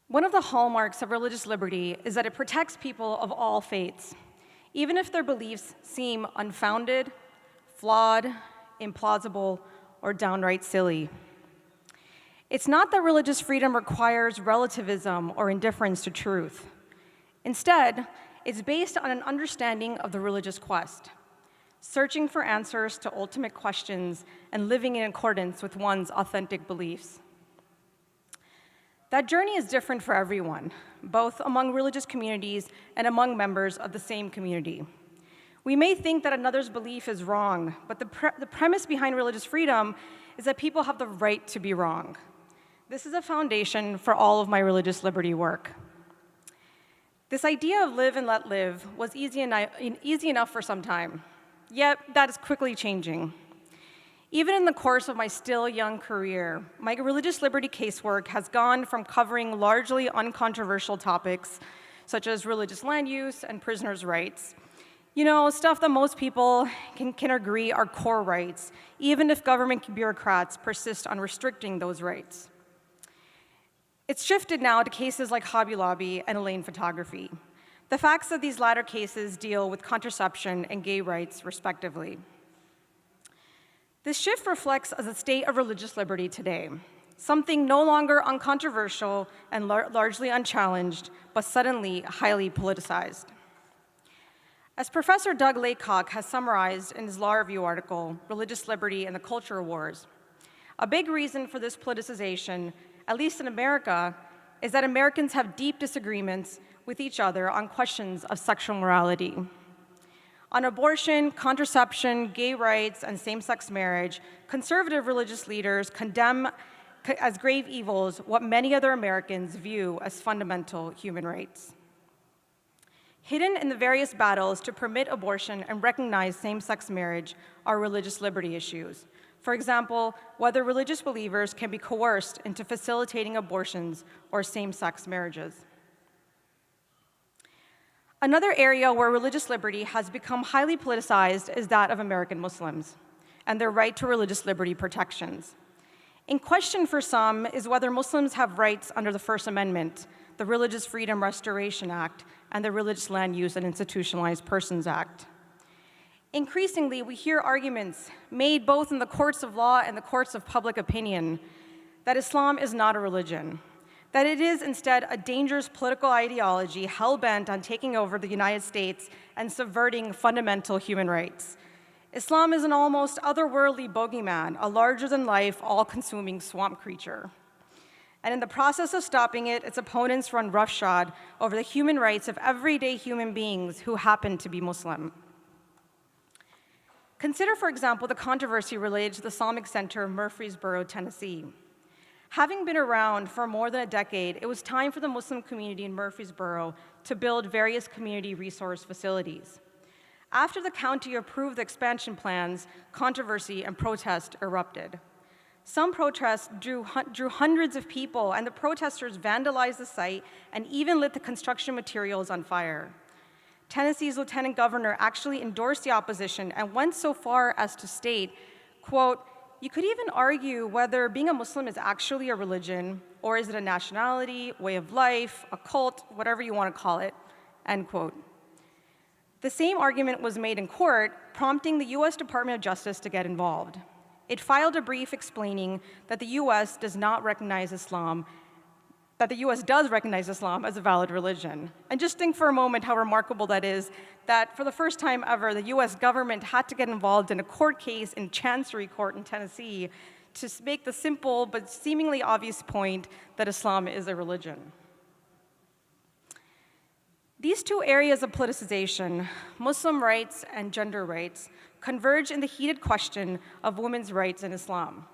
One of the hallmarks of religious liberty is that it protects people of all faiths, even if their beliefs seem unfounded, flawed, implausible, or downright silly. It's not that religious freedom requires relativism or indifference to truth. Instead, it's based on an understanding of the religious quest, searching for answers to ultimate questions and living in accordance with one's authentic beliefs. That journey is different for everyone, both among religious communities and among members of the same community. We may think that another's belief is wrong, but the premise behind religious freedom is that people have the right to be wrong. This is a foundation for all of my religious liberty work. This idea of live and let live was easy enough for some time, yet that is quickly changing. Even in the course of my still young career, my religious liberty casework has gone from covering largely uncontroversial topics, such as religious land use and prisoners' rights. You know, stuff that most people can agree are core rights, even if government bureaucrats persist on restricting those rights. It's shifted now to cases like Hobby Lobby and Elaine Photography. The facts of these latter cases deal with contraception and gay rights, respectively. This shift reflects the state of religious liberty today, something no longer uncontroversial and largely unchallenged, but suddenly highly politicized. As Professor Doug Laycock has summarized in his law review article, Religious Liberty and the Culture Wars, a big reason for this politicization, at least in America, is that Americans have deep disagreements with each other on questions of sexual morality. On abortion, contraception, gay rights, and same-sex marriage, conservative religious leaders condemn as grave evils what many other Americans view as fundamental human rights. Hidden in the various battles to permit abortion and recognize same-sex marriage are religious liberty issues. For example, whether religious believers can be coerced into facilitating abortions or same-sex marriages. Another area where religious liberty has become highly politicized is that of American Muslims and their right to religious liberty protections. In question for some is whether Muslims have rights under the First Amendment, the Religious Freedom Restoration Act, and the Religious Land Use and Institutionalized Persons Act. Increasingly, we hear arguments made both in the courts of law and the courts of public opinion that Islam is not a religion, that it is instead a dangerous political ideology hell-bent on taking over the United States and subverting fundamental human rights. Islam is an almost otherworldly bogeyman, a larger-than-life, all-consuming swamp creature. And in the process of stopping it, its opponents run roughshod over the human rights of everyday human beings who happen to be Muslim. Consider, for example, the controversy related to the Islamic Center of Murfreesboro, Tennessee. Having been around for more than a decade, it was time for the Muslim community in Murfreesboro to build various community resource facilities. After the county approved the expansion plans, controversy and protest erupted. Some protests drew hundreds of people, and the protesters vandalized the site and even lit the construction materials on fire. Tennessee's lieutenant governor actually endorsed the opposition and went so far as to state, quote, "You could even argue whether being a Muslim is actually a religion, or is it a nationality, way of life, a cult, whatever you want to call it," end quote. The same argument was made in court, prompting the US Department of Justice to get involved. It filed a brief explaining that the US does recognize Islam as a valid religion. And just think for a moment how remarkable that is, that for the first time ever, the US government had to get involved in a court case in Chancery Court in Tennessee to make the simple but seemingly obvious point that Islam is a religion. These two areas of politicization, Muslim rights and gender rights, converge in the heated question of women's rights in Islam.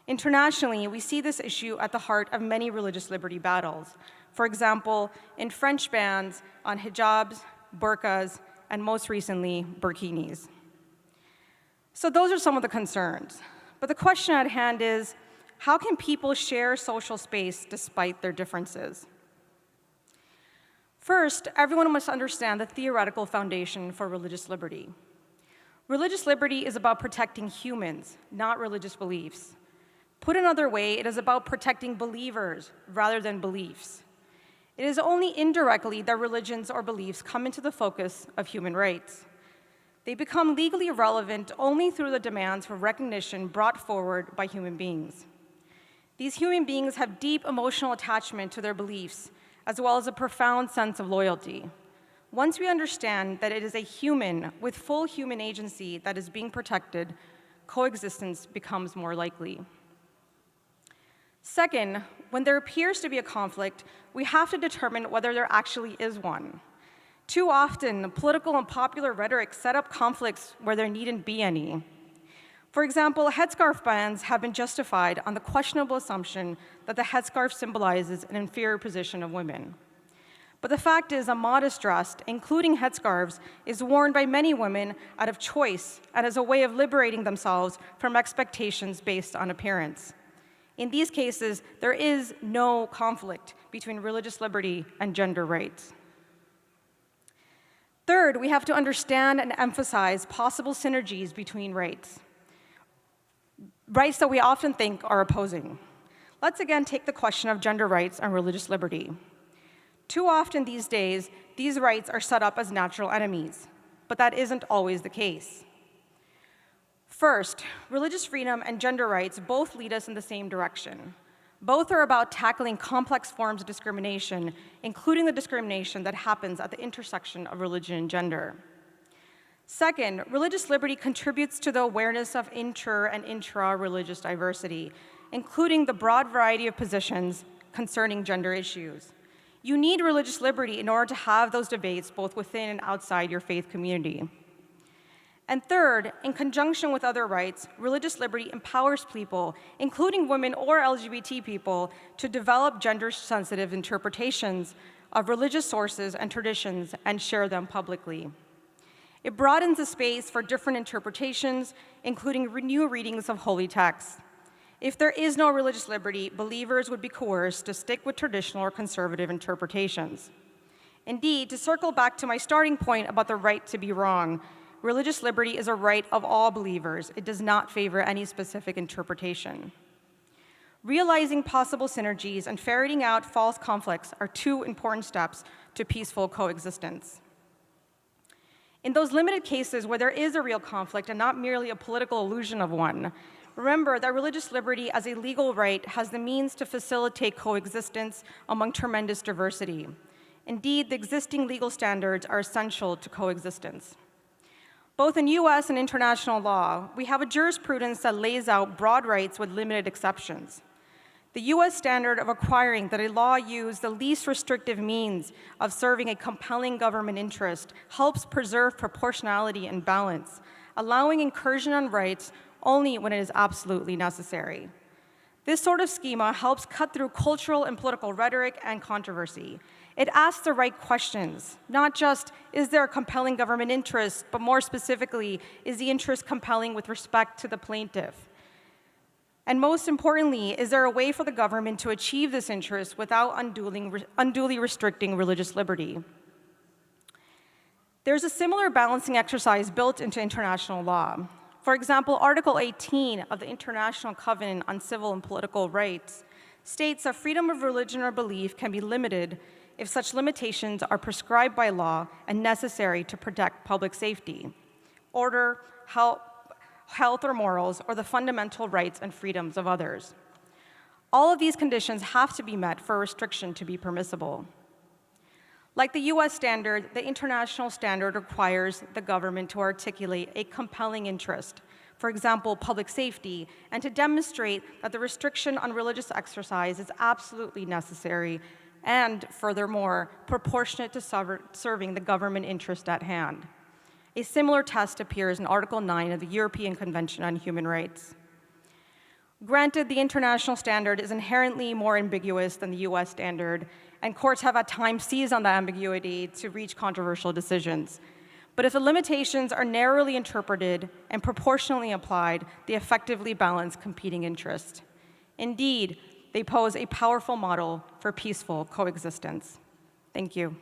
Internationally, we see this issue at the heart of many religious liberty battles. For example, in French bans on hijabs, burqas, and most recently, burkinis. So those are some of the concerns. But the question at hand is, how can people share social space despite their differences? First, everyone must understand the theoretical foundation for religious liberty. Religious liberty is about protecting humans, not religious beliefs. Put another way, it is about protecting believers rather than beliefs. It is only indirectly that religions or beliefs come into the focus of human rights. They become legally relevant only through the demands for recognition brought forward by human beings. These human beings have deep emotional attachment to their beliefs, as well as a profound sense of loyalty. Once we understand that it is a human with full human agency that is being protected, coexistence becomes more likely. Second, when there appears to be a conflict, we have to determine whether there actually is one. Too often, political and popular rhetoric set up conflicts where there needn't be any. For example, headscarf bans have been justified on the questionable assumption that the headscarf symbolizes an inferior position of women. But the fact is, a modest dress, including headscarves, is worn by many women out of choice and as a way of liberating themselves from expectations based on appearance. In these cases, there is no conflict between religious liberty and gender rights. Third, we have to understand and emphasize possible synergies between rights that we often think are opposing. Let's again take the question of gender rights and religious liberty. Too often these days, these rights are set up as natural enemies, but that isn't always the case. First, religious freedom and gender rights both lead us in the same direction. Both are about tackling complex forms of discrimination, including the discrimination that happens at the intersection of religion and gender. Second, religious liberty contributes to the awareness of inter- and intra-religious diversity, including the broad variety of positions concerning gender issues. You need religious liberty in order to have those debates both within and outside your faith community. And third, in conjunction with other rights, religious liberty empowers people, including women or LGBT people, to develop gender-sensitive interpretations of religious sources and traditions and share them publicly. It broadens the space for different interpretations, including new readings of holy texts. If there is no religious liberty, believers would be coerced to stick with traditional or conservative interpretations. Indeed, to circle back to my starting point about the right to be wrong, religious liberty is a right of all believers. It does not favor any specific interpretation. Realizing possible synergies and ferreting out false conflicts are two important steps to peaceful coexistence. In those limited cases where there is a real conflict and not merely a political illusion of one, remember that religious liberty as a legal right has the means to facilitate coexistence among tremendous diversity. Indeed, the existing legal standards are essential to coexistence. Both in US and international law, we have a jurisprudence that lays out broad rights with limited exceptions. The US standard of requiring that a law use the least restrictive means of serving a compelling government interest helps preserve proportionality and balance, allowing incursion on rights only when it is absolutely necessary. This sort of schema helps cut through cultural and political rhetoric and controversy. It asks the right questions, not just, is there a compelling government interest, but more specifically, is the interest compelling with respect to the plaintiff? And most importantly, is there a way for the government to achieve this interest without unduly restricting religious liberty? There's a similar balancing exercise built into international law. For example, Article 18 of the International Covenant on Civil and Political Rights states that freedom of religion or belief can be limited if such limitations are prescribed by law and necessary to protect public safety, order, health or morals, or the fundamental rights and freedoms of others. All of these conditions have to be met for a restriction to be permissible. Like the US standard, the international standard requires the government to articulate a compelling interest, for example, public safety, and to demonstrate that the restriction on religious exercise is absolutely necessary and, furthermore, proportionate to serving the government interest at hand. A similar test appears in Article 9 of the European Convention on Human Rights. Granted, the international standard is inherently more ambiguous than the US standard, and courts have at times seized on that ambiguity to reach controversial decisions. But if the limitations are narrowly interpreted and proportionally applied, they effectively balance competing interests. Indeed, they pose a powerful model for peaceful coexistence. Thank you.